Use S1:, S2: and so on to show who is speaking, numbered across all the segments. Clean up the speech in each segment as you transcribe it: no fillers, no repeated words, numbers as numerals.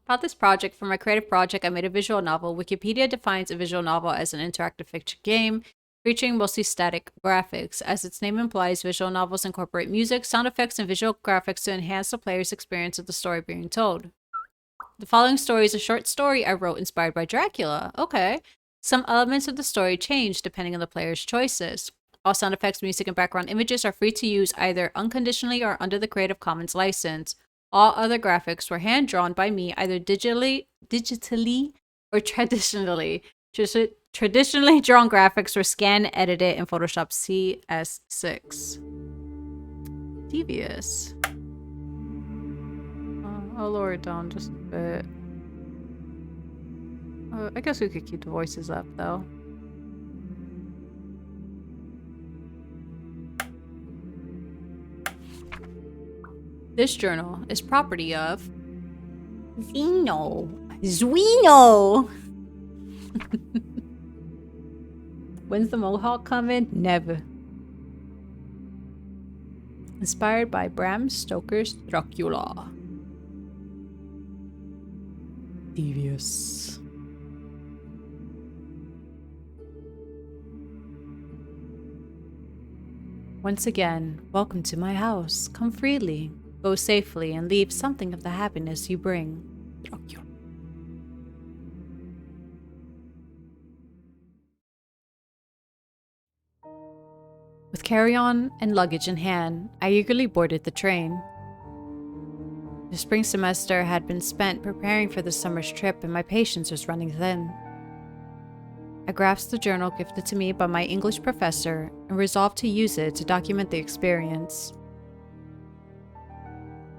S1: About this project, for my creative project, I made a visual novel. Wikipedia defines a visual novel as an interactive fiction game featuring mostly static graphics. As its name implies, visual novels incorporate music, sound effects, and visual graphics to enhance the player's experience of the story being told. The following story is a short story I wrote inspired by Dracula. Okay. Some elements of the story change depending on the player's choices. All sound effects, music, and background images are free to use either unconditionally or under the Creative Commons license. All other graphics were hand-drawn by me either digitally or traditionally. Traditionally drawn graphics were scanned and edited in Photoshop CS6. Devious. I'll lower it down just a bit. I guess we could keep the voices up, though. This journal is property of Zwino. When's the Mohawk coming? Never. Inspired by Bram Stoker's Dracula. Devious. Once again, welcome to my house. Come freely, go safely, and leave something of the happiness you bring. Dracula. With carry-on and luggage in hand, I eagerly boarded the train. The spring semester had been spent preparing for the summer's trip, and my patience was running thin. I grasped the journal gifted to me by my English professor and resolved to use it to document the experience.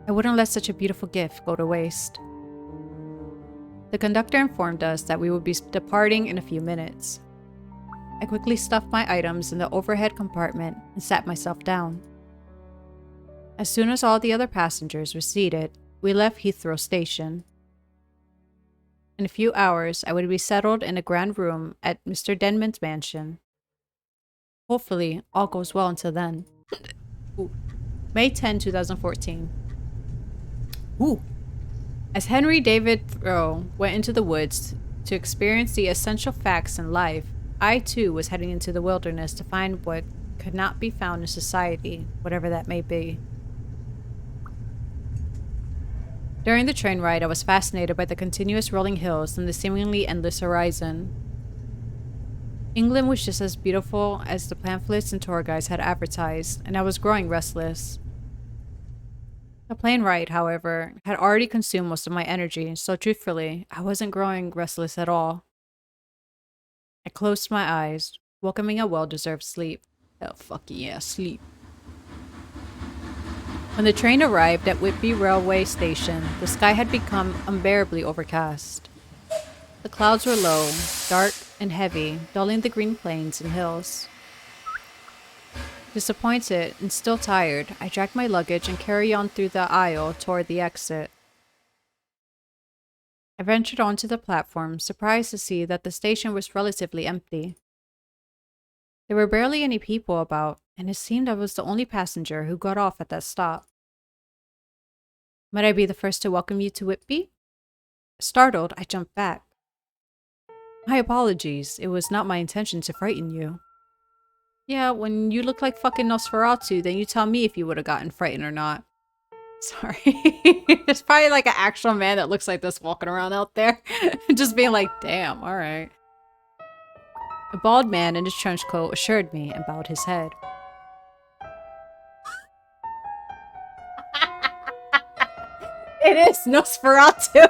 S1: I wouldn't let such a beautiful gift go to waste. The conductor informed us that we would be departing in a few minutes. I quickly stuffed my items in the overhead compartment and sat myself down. As soon as all the other passengers were seated, we left Heathrow Station. In a few hours, I would be settled in a grand room at Mr. Denman's mansion. Hopefully, all goes well until then. May 10, 2014. Ooh. As Henry David Thoreau went into the woods to experience the essential facts in life, I too was heading into the wilderness to find what could not be found in society, whatever that may be. During the train ride, I was fascinated by the continuous rolling hills and the seemingly endless horizon. England was just as beautiful as the pamphlets and tour guides had advertised, and I was growing restless. The plane ride, however, had already consumed most of my energy, so truthfully, I wasn't growing restless at all. I closed my eyes, welcoming a well-deserved sleep. Hell fucking yeah, sleep. When the train arrived at Whitby railway station, the sky had become unbearably overcast. The clouds were low, dark, and heavy, dulling the green plains and hills. Disappointed and still tired, I dragged my luggage and carried on through the aisle toward the exit. I ventured onto the platform, surprised to see that the station was relatively empty. There were barely any people about, and it seemed I was the only passenger who got off at that stop. Might I be the first to welcome you to Whitby? Startled, I jumped back. My apologies, it was not my intention to frighten you. Yeah, when you look like fucking Nosferatu, then you tell me if you would have gotten frightened or not. Sorry. There's probably like an actual man that looks like this walking around out there. Just being like, damn, alright. A bald man in his trench coat assured me and bowed his head. It is Nosferatu!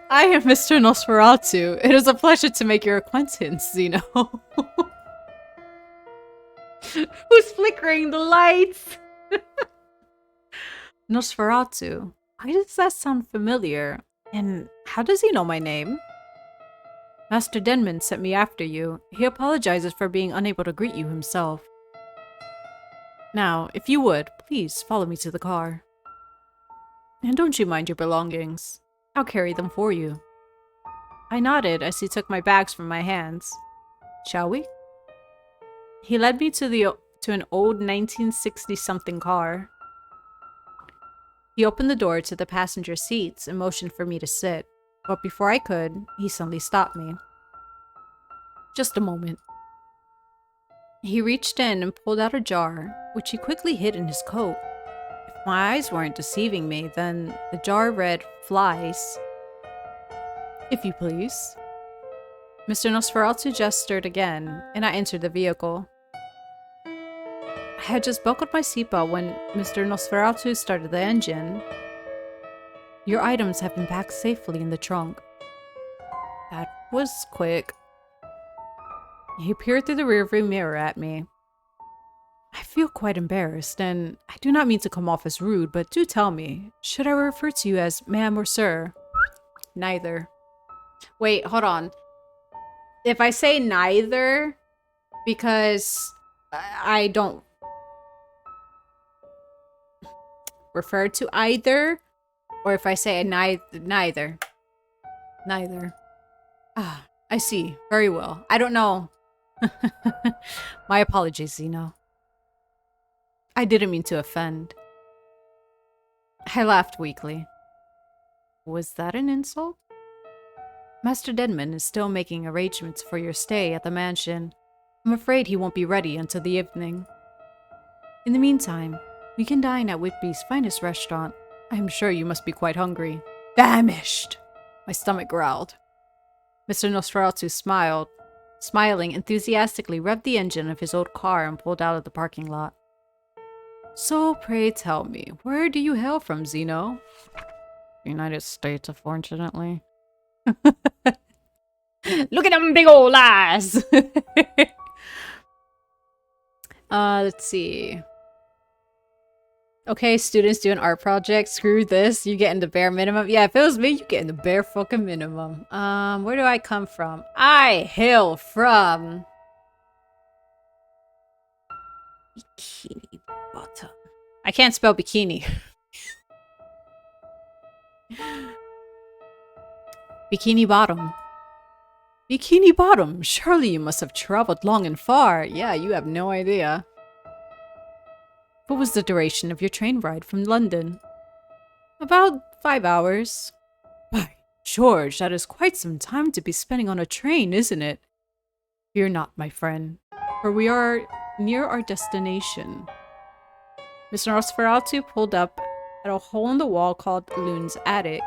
S1: I am Mr. Nosferatu. It is a pleasure to make your acquaintance, Zeno. Who's flickering the lights? Nosferatu. Why does that sound familiar? And how does he know my name? Master Denman sent me after you. He apologizes for being unable to greet you himself. Now, if you would, please follow me to the car. And don't you mind your belongings. I'll carry them for you. I nodded as he took my bags from my hands. Shall we? He led me to an old 1960-something car. He opened the door to the passenger seats and motioned for me to sit, but before I could, he suddenly stopped me. Just a moment. He reached in and pulled out a jar, which he quickly hid in his coat. If my eyes weren't deceiving me, then the jar read flies. If you please. Mr. Nosferatu gestured again, and I entered the vehicle. I had just buckled my seatbelt when Mr. Nosferatu started the engine. Your items have been packed safely in the trunk. That was quick. He peered through the rearview mirror at me. I feel quite embarrassed, and I do not mean to come off as rude, but do tell me, should I refer to you as ma'am or sir? Neither. Wait, hold on. If I say neither, because I don't refer to either, or if I say neither. Neither. Ah, I see. Very well. I don't know. My apologies, Zeno. I didn't mean to offend. I laughed weakly. Was that an insult? Master Denman is still making arrangements for your stay at the mansion. I'm afraid he won't be ready until the evening. In the meantime, we can dine at Whitby's finest restaurant. I am sure you must be quite hungry. Famished! My stomach growled. Mr. Nosferatu smiled. Smiling, enthusiastically revved the engine of his old car and pulled out of the parking lot. So, pray tell me, where do you hail from, Zeno? United States, unfortunately. Look at them big old eyes! Let's see. Okay, students do an art project. Screw this. You get in the bare minimum. Yeah, if it was me, you get in the bare fucking minimum. Where do I come from? I hail from Bikini Bottom. I can't spell bikini. Bikini Bottom. Bikini Bottom. Surely you must have traveled long and far. Yeah, you have no idea. What was the duration of your train ride from London? About 5 hours. By George, that is quite some time to be spending on a train, isn't it? Fear not, my friend, for we are near our destination. Mr. Nosferatu pulled up at a hole in the wall called Loon's Attic.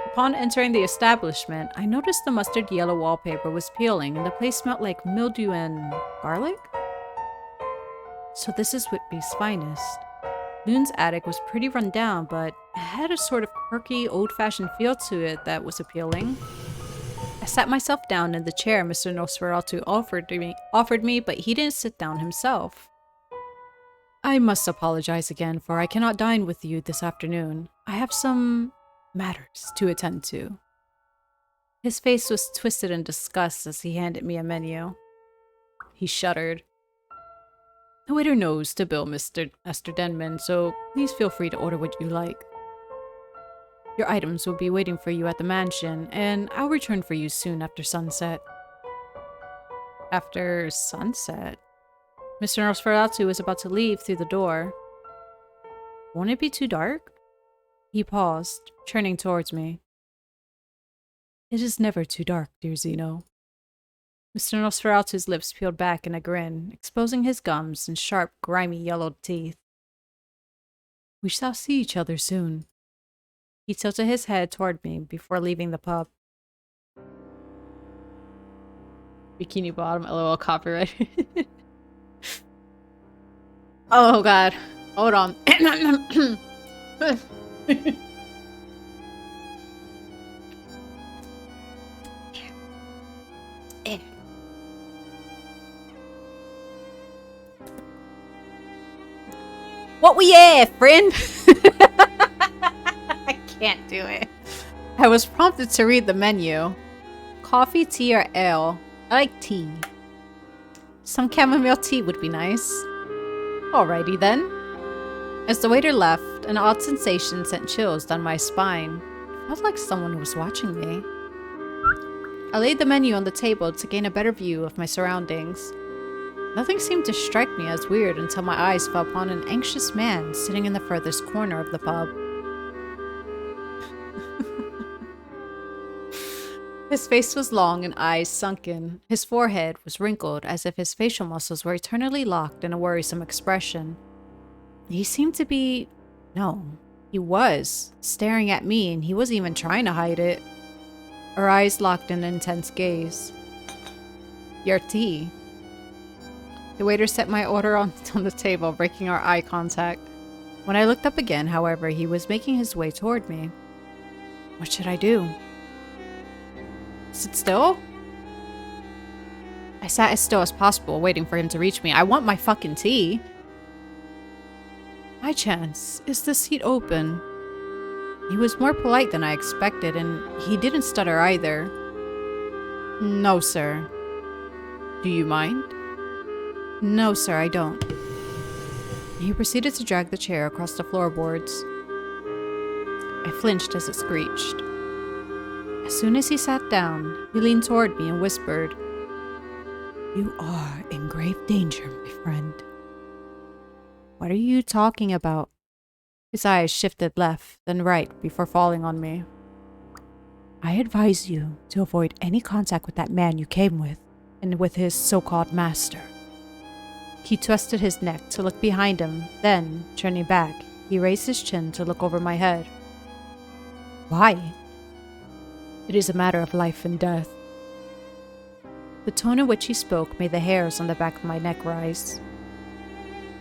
S1: Upon entering the establishment, I noticed the mustard yellow wallpaper was peeling and the place smelled like mildew and garlic? So this is Whitby's finest. Loon's Attic was pretty run down, but it had a sort of quirky, old-fashioned feel to it that was appealing. I sat myself down in the chair Mr. Nosferatu offered me, but he didn't sit down himself. I must apologize again, for I cannot dine with you this afternoon. I have some matters to attend to. His face was twisted in disgust as he handed me a menu. He shuddered. The waiter knows the bill, Mr. Denman, so please feel free to order what you like. Your items will be waiting for you at the mansion, and I'll return for you soon after sunset. After sunset? Mr. Nosferatu was about to leave through the door. Won't it be too dark? He paused, turning towards me. It is never too dark, dear Zeno. Mr. Nosferatu's lips peeled back in a grin, exposing his gums and sharp, grimy, yellowed teeth. We shall see each other soon. He tilted his head toward me before leaving the pub. Bikini Bottom, LOL copyright. Oh god. Hold on. What we have, friend? I can't do it. I was prompted to read the menu. Coffee, tea, or ale? I like tea. Some chamomile tea would be nice. Alrighty then. As the waiter left, an odd sensation sent chills down my spine. It felt like someone was watching me. I laid the menu on the table to gain a better view of my surroundings. Nothing seemed to strike me as weird until my eyes fell upon an anxious man sitting in the furthest corner of the pub. His face was long and eyes sunken. His forehead was wrinkled as if his facial muscles were eternally locked in a worrisome expression. He seemed to be... No, he was staring at me, and he wasn't even trying to hide it. Our eyes locked in an intense gaze. Your tea. The waiter set my order on the table, breaking our eye contact. When I looked up again, however, he was making his way toward me. What should I do? Sit still? I sat as still as possible, waiting for him to reach me. I want my fucking tea. By chance, is the seat open? He was more polite than I expected, and he didn't stutter either. No, sir. Do you mind? No, sir, I don't. He proceeded to drag the chair across the floorboards. I flinched as it screeched. As soon as he sat down, he leaned toward me and whispered, "You are in grave danger, my friend." What are you talking about? His eyes shifted left, then right before falling on me. I advise you to avoid any contact with that man you came with, and with his so-called master. He twisted his neck to look behind him, then, turning back, he raised his chin to look over my head. Why? It is a matter of life and death. The tone in which he spoke made the hairs on the back of my neck rise.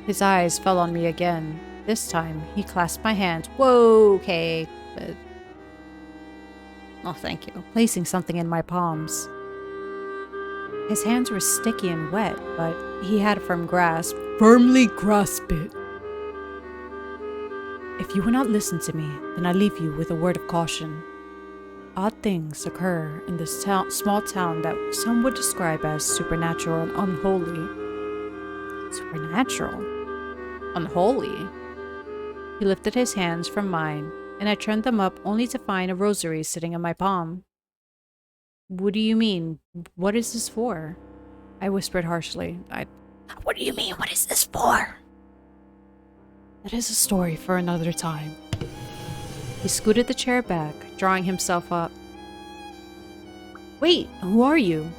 S1: His eyes fell on me again. This time, he clasped my hand. Whoa, okay. Oh, thank you. Placing something in my palms. His hands were sticky and wet, but he had a firm grasp. Firmly grasp it. If you will not listen to me, then I leave you with a word of caution. Odd things occur in this small town that some would describe as supernatural and unholy. Supernatural? Unholy? He lifted his hands from mine, and I turned them up only to find a rosary sitting in my palm. What do you mean? What is this for? I whispered harshly. What do you mean, what is this for? That is a story for another time. He scooted the chair back, drawing himself up. Wait, who are you?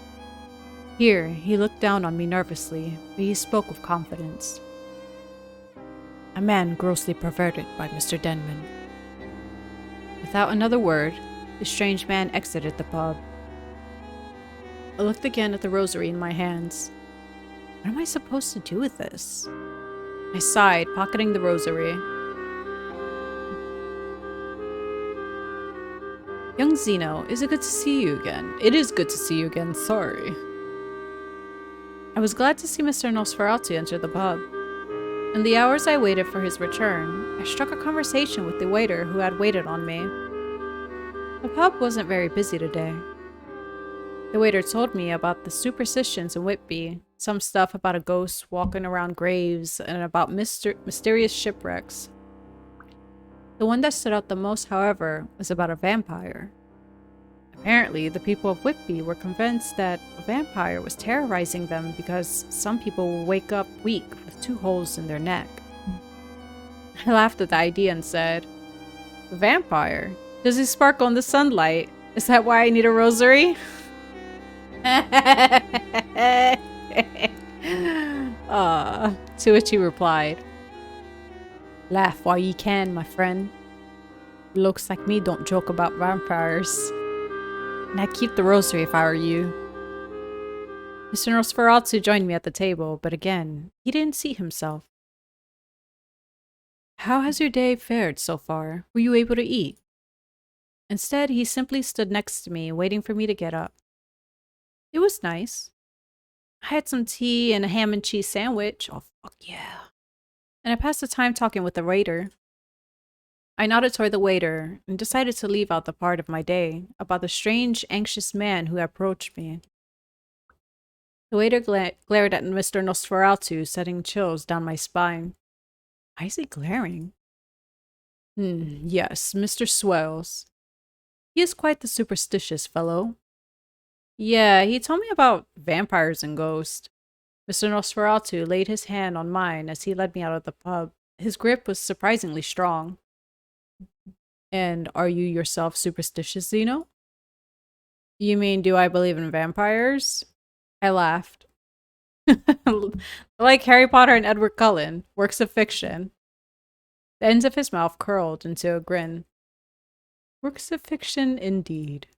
S1: Here, he looked down on me nervously, but he spoke with confidence. A man grossly perverted by Mr. Denman. Without another word, the strange man exited the pub. I looked again at the rosary in my hands. What am I supposed to do with this? I sighed, pocketing the rosary. Young Zeno, is it good to see you again? It is good to see you again, sorry. I was glad to see Mr. Nosferatu enter the pub. In the hours I waited for his return, I struck a conversation with the waiter who had waited on me. The pub wasn't very busy today. The waiter told me about the superstitions in Whitby, some stuff about a ghost walking around graves, and about mysterious shipwrecks. The one that stood out the most, however, was about a vampire. Apparently, the people of Whitby were convinced that a vampire was terrorizing them because some people will wake up weak with 2 holes in their neck. I laughed at the idea and said, "A vampire? Does he sparkle in the sunlight? Is that why I need a rosary?" To which he replied, "Laugh while ye can, my friend. Looks like me don't joke about vampires. And I'd keep the rosary if I were you." Mr. Nosferatu joined me at the table, but again, he didn't seat himself. How has your day fared so far? Were you able to eat? Instead, he simply stood next to me, waiting for me to get up. It was nice. I had some tea and a ham and cheese sandwich. Oh, fuck yeah. And I passed the time talking with the waiter. I nodded toward the waiter and decided to leave out the part of my day about the strange, anxious man who approached me. The waiter glared at Mr. Nosferatu, setting chills down my spine. Why is he glaring? Yes, Mr. Swells. He is quite the superstitious fellow. Yeah, he told me about vampires and ghosts. Mr. Nosferatu laid his hand on mine as he led me out of the pub. His grip was surprisingly strong. And are you yourself superstitious, Zeno? You mean, do I believe in vampires? I laughed. Like Harry Potter and Edward Cullen, works of fiction. The ends of his mouth curled into a grin. Works of fiction indeed.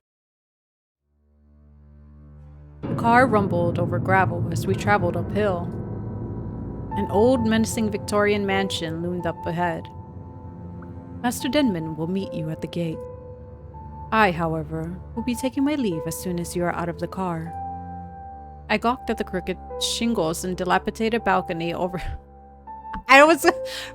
S1: The car rumbled over gravel as we traveled uphill. An old, menacing Victorian mansion loomed up ahead. Master Denman will meet you at the gate. I, however, will be taking my leave as soon as you are out of the car. I gawked at the crooked shingles and dilapidated balcony over...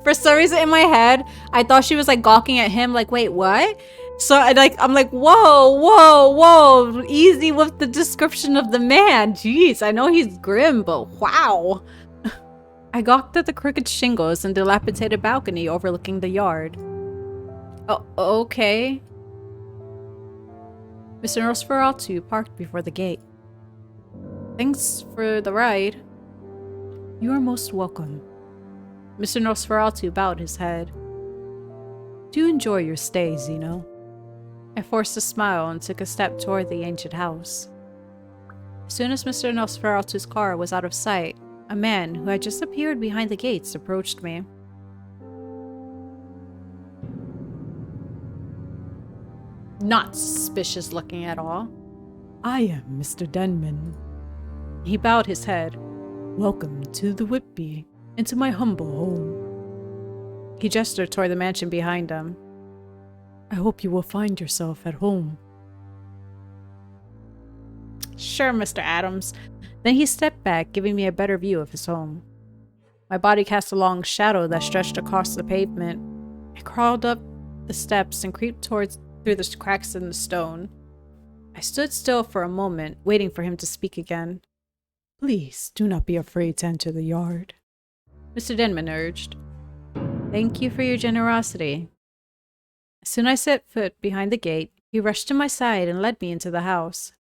S1: For some reason in my head, I thought she was like gawking at him like, wait, what? So I'm like, whoa, easy with the description of the man. Jeez, I know he's grim, but wow. I gawked at the crooked shingles and dilapidated balcony overlooking the yard. Oh, okay. Mr. Nosferatu parked before the gate. Thanks for the ride. You are most welcome. Mr. Nosferatu bowed his head. Do enjoy your stay, Zeno. I forced a smile and took a step toward the ancient house. As soon as Mr. Nosferatu's car was out of sight, a man who had just appeared behind the gates approached me. Not suspicious looking at all. I am Mr. Denman. He bowed his head. Welcome to the Whitby, and to my humble home. He gestured toward the mansion behind him. I hope you will find yourself at home. Sure, Mr. Adams. Then he stepped back, giving me a better view of his home. My body cast a long shadow that stretched across the pavement. I crawled up the steps and creeped through the cracks in the stone. I stood still for a moment, waiting for him to speak again. Please, do not be afraid to enter the yard, Mr. Denman urged. Thank you for your generosity. As soon as I set foot behind the gate, he rushed to my side and led me into the house.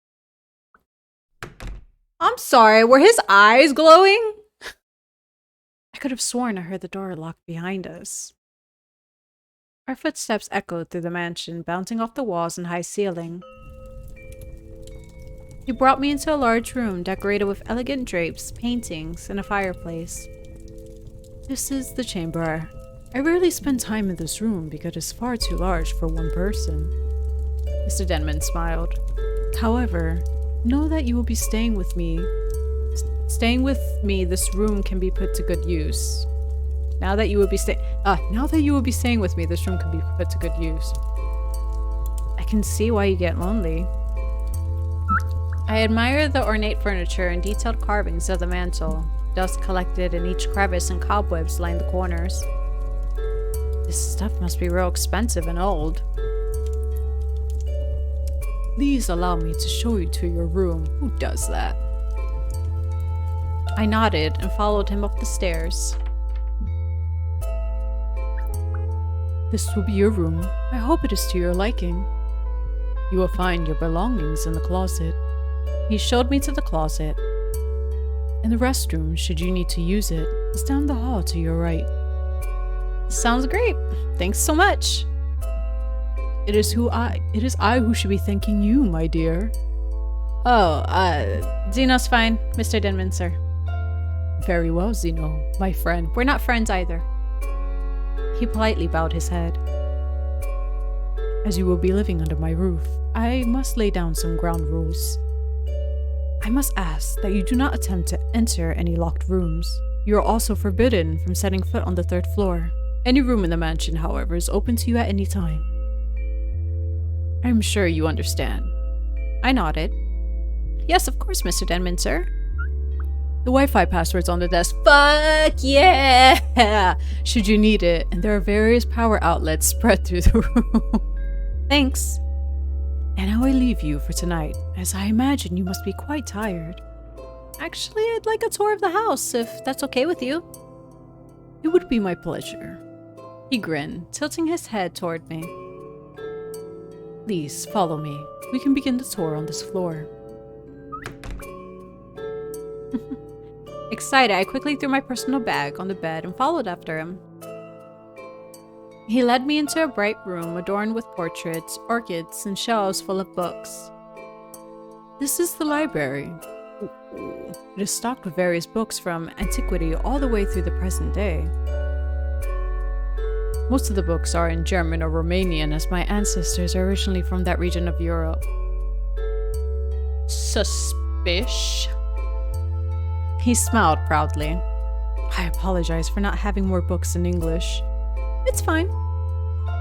S1: I'm sorry, were his eyes glowing? I could have sworn I heard the door locked behind us. Our footsteps echoed through the mansion, bouncing off the walls and high ceiling. He brought me into a large room decorated with elegant drapes, paintings, and a fireplace. This is the chamber. I rarely spend time in this room because it is far too large for one person. Mr. Denman smiled. However, know that you will be staying with me. This room can be put to good use. Now that you will be staying with me, this room can be put to good use. I can see why you get lonely. I admire the ornate furniture and detailed carvings of the mantel, dust collected in each crevice and cobwebs lined the corners. This stuff must be real expensive and old. Please allow me to show you to your room. Who does that? I nodded and followed him up the stairs. This will be your room. I hope it is to your liking. You will find your belongings in the closet. He showed me to the closet. And the restroom, should you need to use it, is down the hall to your right. Sounds great. Thanks so much. It is I who should be thanking you, my dear. Oh, Zeno's fine, Mr. Denman, sir. Very well, Zeno, my friend. We're not friends either. He politely bowed his head. As you will be living under my roof, I must lay down some ground rules. I must ask that you do not attempt to enter any locked rooms. You are also forbidden from setting foot on the 3rd floor. Any room in the mansion, however, is open to you at any time. I am sure you understand. I nodded. Yes, of course, Mr. Denman, sir. The Wi-Fi password's on the desk. Fuck yeah! Should you need it, and there are various power outlets spread through the room. Thanks. And now I leave you for tonight, as I imagine you must be quite tired. Actually, I'd like a tour of the house, if that's okay with you. It would be my pleasure. He grinned, tilting his head toward me. Please, follow me. We can begin the tour on this floor. Excited, I quickly threw my personal bag on the bed and followed after him. He led me into a bright room adorned with portraits, orchids, and shelves full of books. This is the library. It is stocked with various books from antiquity all the way through the present day. Most of the books are in German or Romanian, as my ancestors are originally from that region of Europe. Suspicious. He smiled proudly. I apologize for not having more books in English. It's fine.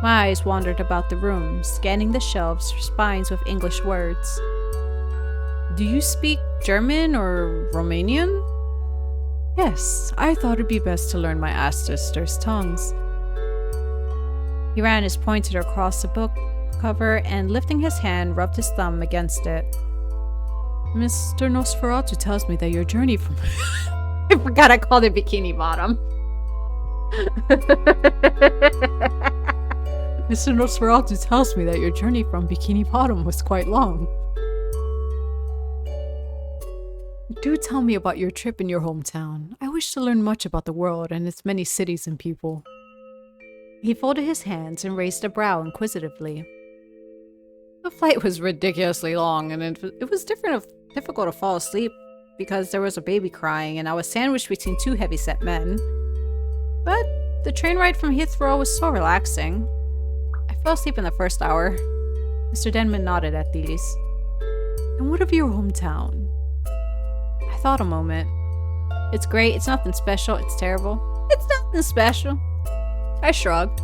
S1: My eyes wandered about the room, scanning the shelves for spines with English words. Do you speak German or Romanian? Yes, I thought it'd be best to learn my ancestors' tongues. He ran his pointer across the book cover and, lifting his hand, rubbed his thumb against it. Mr. Nosferatu tells me that your journey from... I forgot I called it Bikini Bottom. Mr. Nosferatu tells me that your journey from Bikini Bottom was quite long. Do tell me about your trip in your hometown. I wish to learn much about the world and its many cities and people. He folded his hands and raised a brow inquisitively. The flight was ridiculously long, and it was difficult to fall asleep because there was a baby crying and I was sandwiched between two heavy-set men. But the train ride from Heathrow was so relaxing. I fell asleep in the first hour. Mr. Denman nodded at these. And what of your hometown? I thought a moment. It's great, it's nothing special, it's terrible. It's nothing special. I shrugged.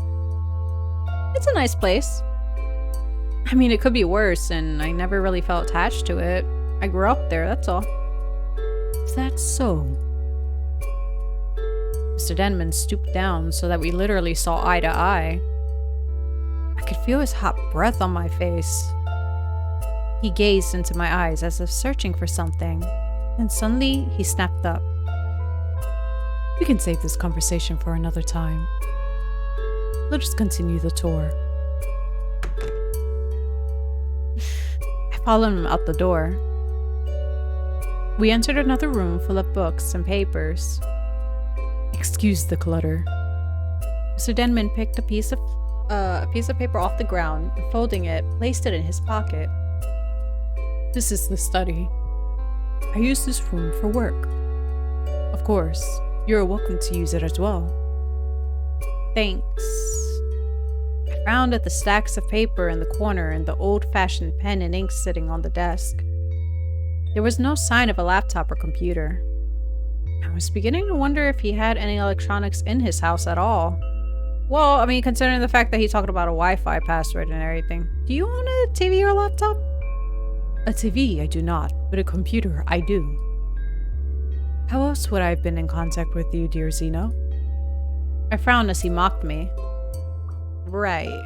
S1: It's a nice place. I mean, it could be worse, and I never really felt attached to it. I grew up there, that's all. If that's so... Mr. Denman stooped down so that we literally saw eye to eye. I could feel his hot breath on my face. He gazed into my eyes as if searching for something, and suddenly he snapped up. We can save this conversation for another time. Let us continue the tour. I followed him out the door. We entered another room full of books and papers. Excuse the clutter. Mr. Denman picked a piece of paper off the ground and, folding it, placed it in his pocket. This is the study. I use this room for work. Of course, you're welcome to use it as well. Thanks. I frowned at the stacks of paper in the corner and the old-fashioned pen and ink sitting on the desk. There was no sign of a laptop or computer. I was beginning to wonder if he had any electronics in his house at all. Well, I mean, considering the fact that he talked about a Wi-Fi password and everything. Do you own a TV or laptop? A TV I do not, but a computer I do. How else would I have been in contact with you, dear Zeno? I frowned as he mocked me. Right.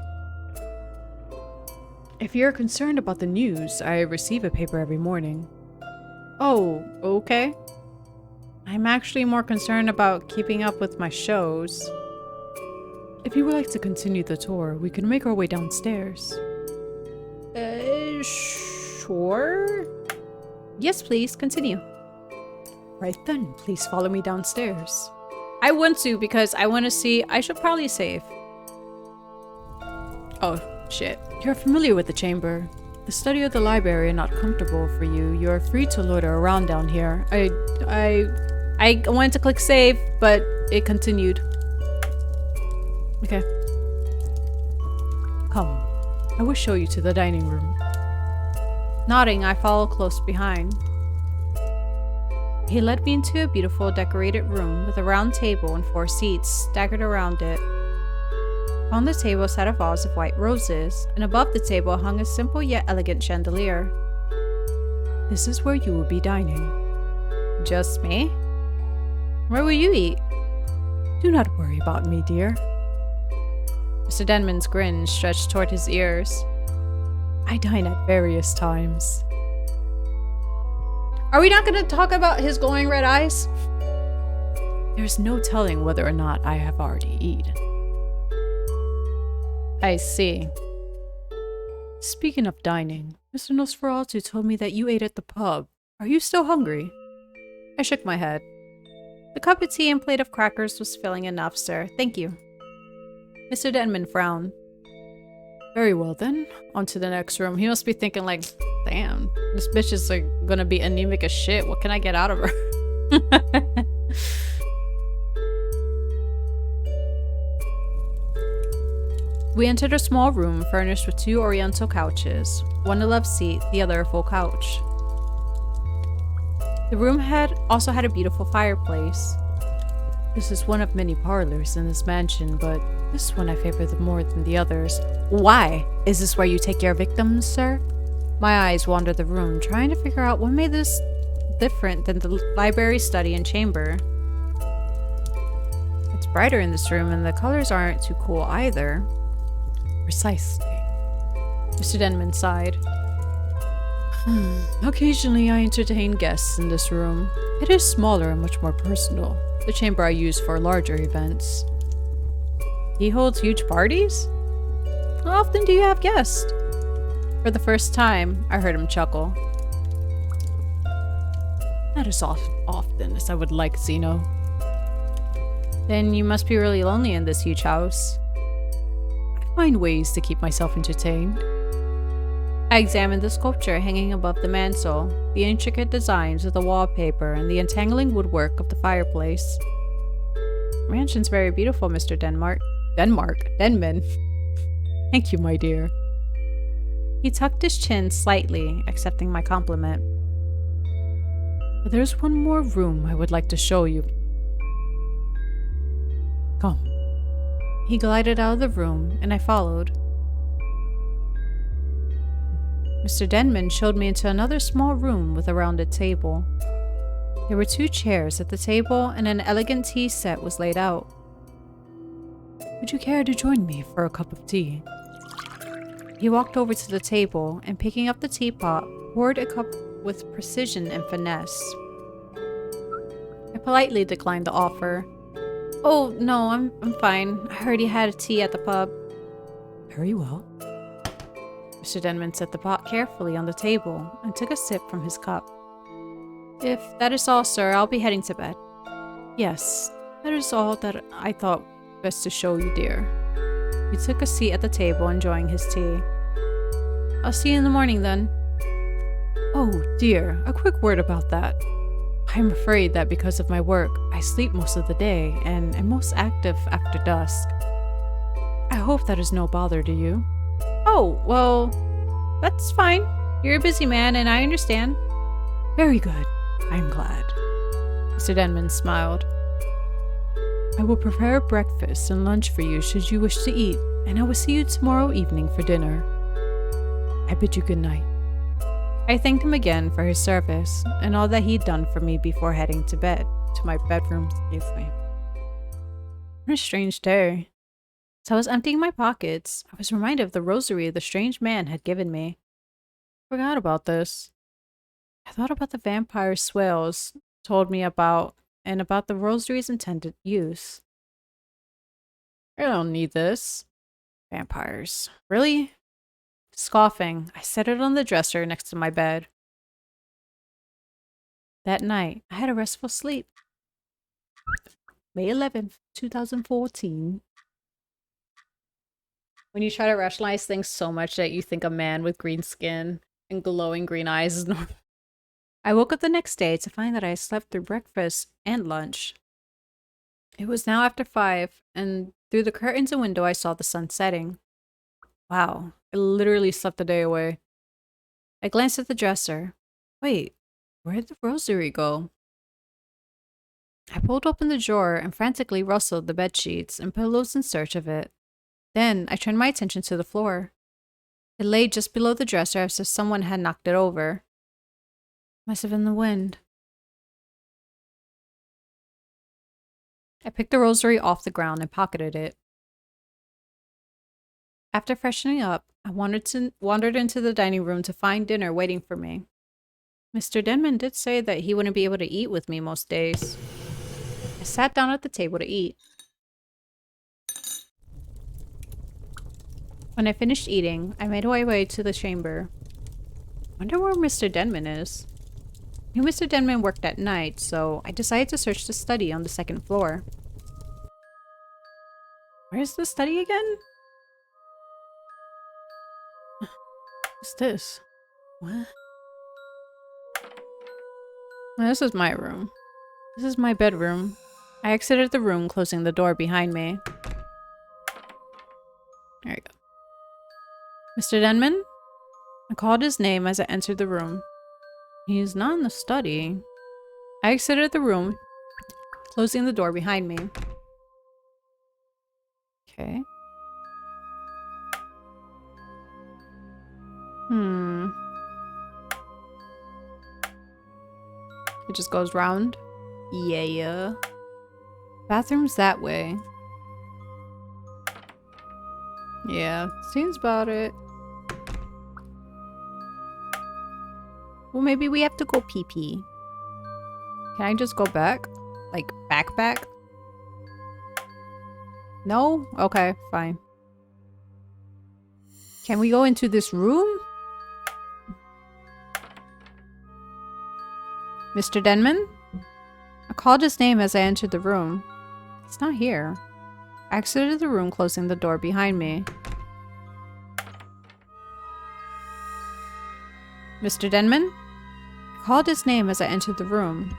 S1: If you're concerned about the news, I receive a paper every morning. Oh, okay. I'm actually more concerned about keeping up with my shows. If you would like to continue the tour, we can make our way downstairs. Sure? Yes, please, continue. Right then, please follow me downstairs. I want to because I want to see. I should probably save. Oh, shit. You're familiar with the chamber. The study of the library are not comfortable for you. You are free to loiter around down here. I wanted to click save, but it continued. Okay. Come. I will show you to the dining room. Nodding, I followed close behind. He led me into a beautiful decorated room with a round table and 4 seats staggered around it. On the table sat a vase of white roses, and above the table hung a simple yet elegant chandelier. This is where you will be dining. Just me? Where will you eat? Do not worry about me, dear. Mr. Denman's grin stretched toward his ears. I dine at various times. Are we not going to talk about his glowing red eyes? There's no telling whether or not I have already eaten. I see. Speaking of dining, Mr. Nosferatu told me that you ate at the pub. Are you still hungry? I shook my head. The cup of tea and plate of crackers was filling enough, sir. Thank you. Mr. Denman frowned. Very well then, on to the next room. He must be thinking like, damn, this bitch is like gonna be anemic as shit. What can I get out of her? We entered a small room furnished with 2 oriental couches, one a love seat, the other a full couch. The room also had a beautiful fireplace. This is one of many parlors in this mansion, but this one I favor more than the others. Why? Is this where you take your victims, sir? My eyes wandered the room, trying to figure out what made this different than the library, study, and chamber. It's brighter in this room, and the colors aren't too cool either. Precisely. Mr. Denman sighed. Occasionally I entertain guests in this room. It is smaller and much more personal. The chamber I use for larger events. He holds huge parties? How often do you have guests? For the first time, I heard him chuckle. Not as often as I would like, Zeno. Then you must be really lonely in this huge house. I find ways to keep myself entertained. I examined the sculpture hanging above the mantel, the intricate designs of the wallpaper, and the entangling woodwork of the fireplace. The mansion's very beautiful, Mr. Denman. Thank you, my dear. He tucked his chin slightly, accepting my compliment. But there's one more room I would like to show you. Come. He glided out of the room, and I followed. Mr. Denman showed me into another small room with a rounded table. There were 2 chairs at the table, and an elegant tea set was laid out. Would you care to join me for a cup of tea? He walked over to the table, and picking up the teapot, poured a cup with precision and finesse. I politely declined the offer. Oh, no, I'm fine. I heard he had a tea at the pub. Very well. Mr. Denman set the pot carefully on the table and took a sip from his cup. If that is all, sir, I'll be heading to bed. Yes, that is all that I thought best to show you, dear. He took a seat at the table, enjoying his tea. I'll see you in the morning, then. Oh, dear, a quick word about that. I'm afraid that because of my work, I sleep most of the day and am most active after dusk. I hope that is no bother to you. Oh, well, that's fine. You're a busy man, and I understand. Very good. I'm glad. Mr. Denman smiled. I will prepare breakfast and lunch for you should you wish to eat, and I will see you tomorrow evening for dinner. I bid you good night. I thanked him again for his service and all that he'd done for me before heading to my bedroom. What a strange day. As I was emptying my pockets, I was reminded of the rosary the strange man had given me. I forgot about this. I thought about the vampire swales told me about and about the rosary's intended use. I don't need this. Vampires. Really? Scoffing, I set it on the dresser next to my bed. That night, I had a restful sleep. May 11th, 2014. When you try to rationalize things so much that you think a man with green skin and glowing green eyes is normal. I woke up the next day to find that I slept through breakfast and lunch. It was now after 5, and through the curtains and window I saw the sun setting. Wow, I literally slept the day away. I glanced at the dresser. Wait, where did the rosary go? I pulled open the drawer and frantically rustled the bed sheets and pillows in search of it. Then I turned my attention to the floor. It lay just below the dresser as if someone had knocked it over. Must have been the wind. I picked the rosary off the ground and pocketed it. After freshening up, I wandered into the dining room to find dinner waiting for me. Mr. Denman did say that he wouldn't be able to eat with me most days. I sat down at the table to eat. When I finished eating, I made my way to the chamber. Wonder where Mr. Denman is. knew Mr. Denman worked at night, so I decided to search the study on the second floor. Where's the study again? What's this? What? Well, this is my room. This is my bedroom. I exited the room, closing the door behind me. There you go. Mr. Denman? I called his name as I entered the room. He's not in the study. I exited the room, closing the door behind me. Okay. It just goes round. Yeah. Bathroom's that way. Yeah, seems about it. Well, maybe we have to go pee-pee. Can I just go back? Like, back? No? Okay, fine. Can we go into this room? Mr. Denman? I called his name as I entered the room. It's not here. I exited the room, closing the door behind me. Mr. Denman? I called his name as I entered the room.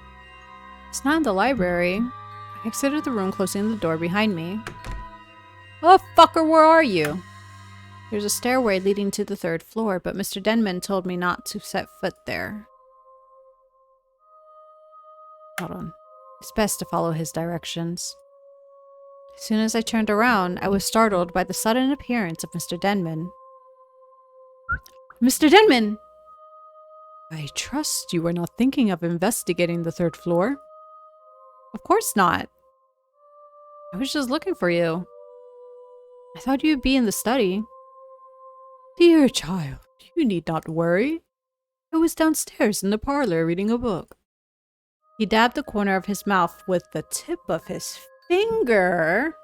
S1: It's not in the library. I exited the room, closing the door behind me. Oh, fucker, where are you? There's a stairway leading to the 3rd floor, but Mr. Denman told me not to set foot there. Hold on. It's best to follow his directions. As soon as I turned around, I was startled by the sudden appearance of Mr. Denman. Mr. Denman! I trust you are not thinking of investigating the 3rd floor. Of course not. I was just looking for you. I thought you'd be in the study. Dear child, you need not worry. I was downstairs in the parlor reading a book. He dabbed the corner of his mouth with the tip of his finger.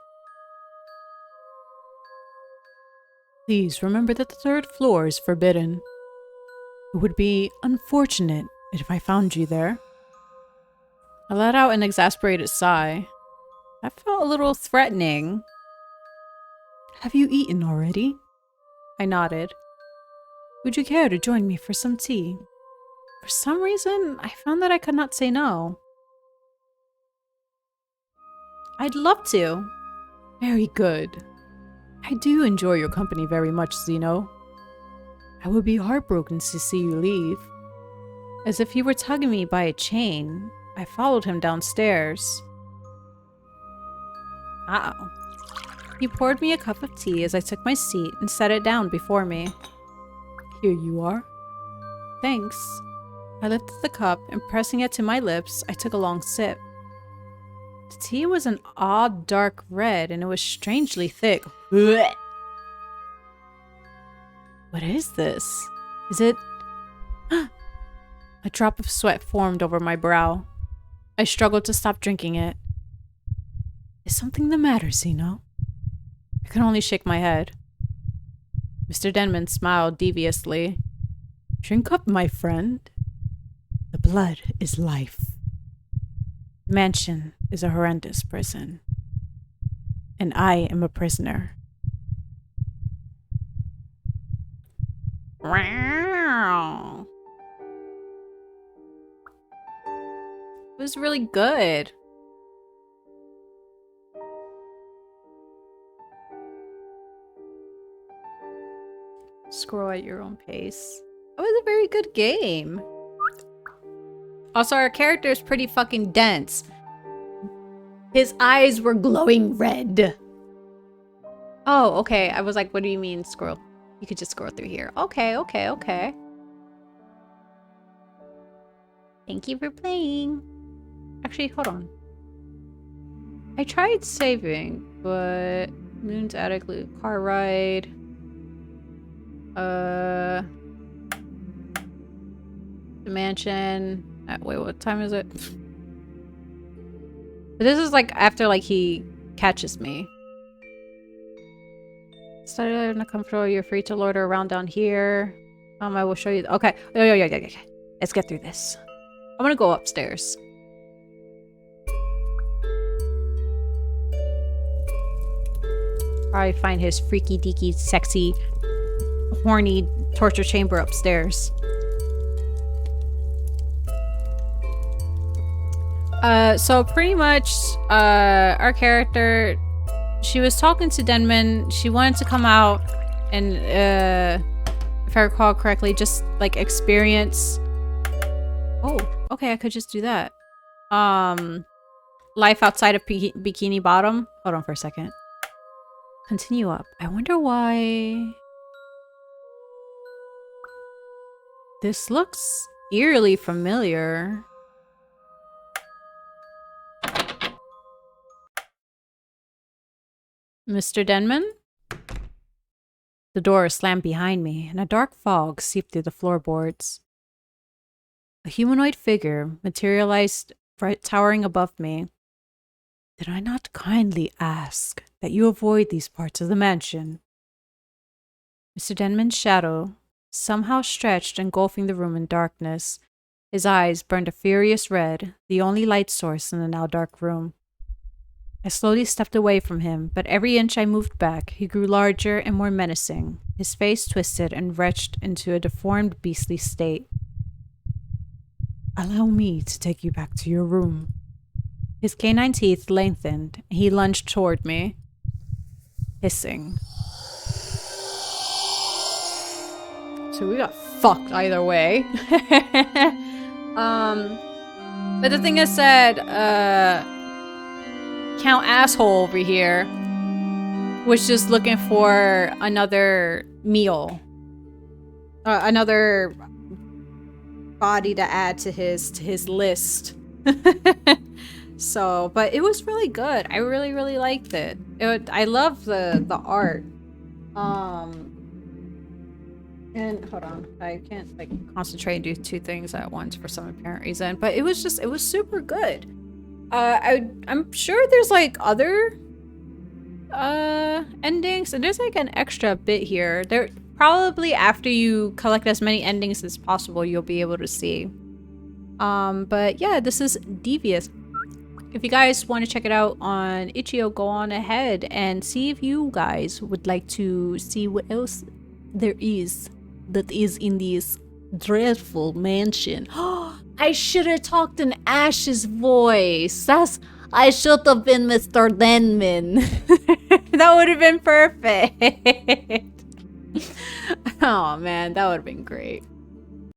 S1: Please remember that the 3rd floor is forbidden. It would be unfortunate if I found you there. I let out an exasperated sigh. That felt a little threatening. Have you eaten already? I nodded. Would you care to join me for some tea? For some reason, I found that I could not say no. I'd love to. Very good. I do enjoy your company very much, Zeno. I would be heartbroken to see you leave. As if he were tugging me by a chain, I followed him downstairs. Uh-oh. He poured me a cup of tea as I took my seat and set it down before me. Here you are. Thanks. I lifted the cup and pressing it to my lips, I took a long sip. The tea was an odd dark red and it was strangely thick. Blech. What is this? Is it... A drop of sweat formed over my brow. I struggled to stop drinking it. Is something the matter, Zeno? I could only shake my head. Mr. Denman smiled deviously. Drink up, my friend. The blood is life. The mansion is a horrendous prison. And I am a prisoner. Wow. It was really good. Scroll at your own pace. It was a very good game. Also, our character is pretty fucking dense. His eyes were glowing red. Oh, okay. I was like, what do you mean scroll? You could just scroll through here. Okay. Thank you for playing. Actually, hold on. I tried saving, but... Moon's Attic, car ride... The mansion. Wait, what time is it? But this is like after like he catches me. Study in the comfortable. You're free to loiter around down here. I will show you. Okay. Yeah. Let's get through this. I'm gonna go upstairs. Probably find his freaky deaky, sexy, horny torture chamber upstairs. So pretty much, our character, she was talking to Denman. She wanted to come out and, if I recall correctly, just like experience. Oh, okay, I could just do that. Life outside of Bikini Bottom. Hold on for a second. Continue up. I wonder why. This looks eerily familiar. Mr. Denman? The door slammed behind me, and a dark fog seeped through the floorboards. A humanoid figure materialized towering above me. Did I not kindly ask that you avoid these parts of the mansion? Mr. Denman's shadow somehow stretched, engulfing the room in darkness. His eyes burned a furious red, the only light source in the now dark room. I slowly stepped away from him, but every inch I moved back, he grew larger and more menacing, his face twisted and wretched into a deformed, beastly state. Allow me to take you back to your room. His canine teeth lengthened, and he lunged toward me, hissing. So we got fucked either way. But the thing is that, Count Asshole over here was just looking for another meal. Another body to add to his list. So, but it was really good. I really, really liked it. I love the art. And hold on, I can't like concentrate and do two things at once for some apparent reason. But it was super good. I'm sure there's like other endings, and there's like an extra bit here. There probably after you collect as many endings as possible, you'll be able to see. But yeah, this is Devious. If you guys want to check it out on Itch.io, go on ahead and see if you guys would like to see what else there is that is in this dreadful mansion. I should have talked in Ash's voice. I should have been Mr. Denman. That would have been perfect. Oh man, that would have been great.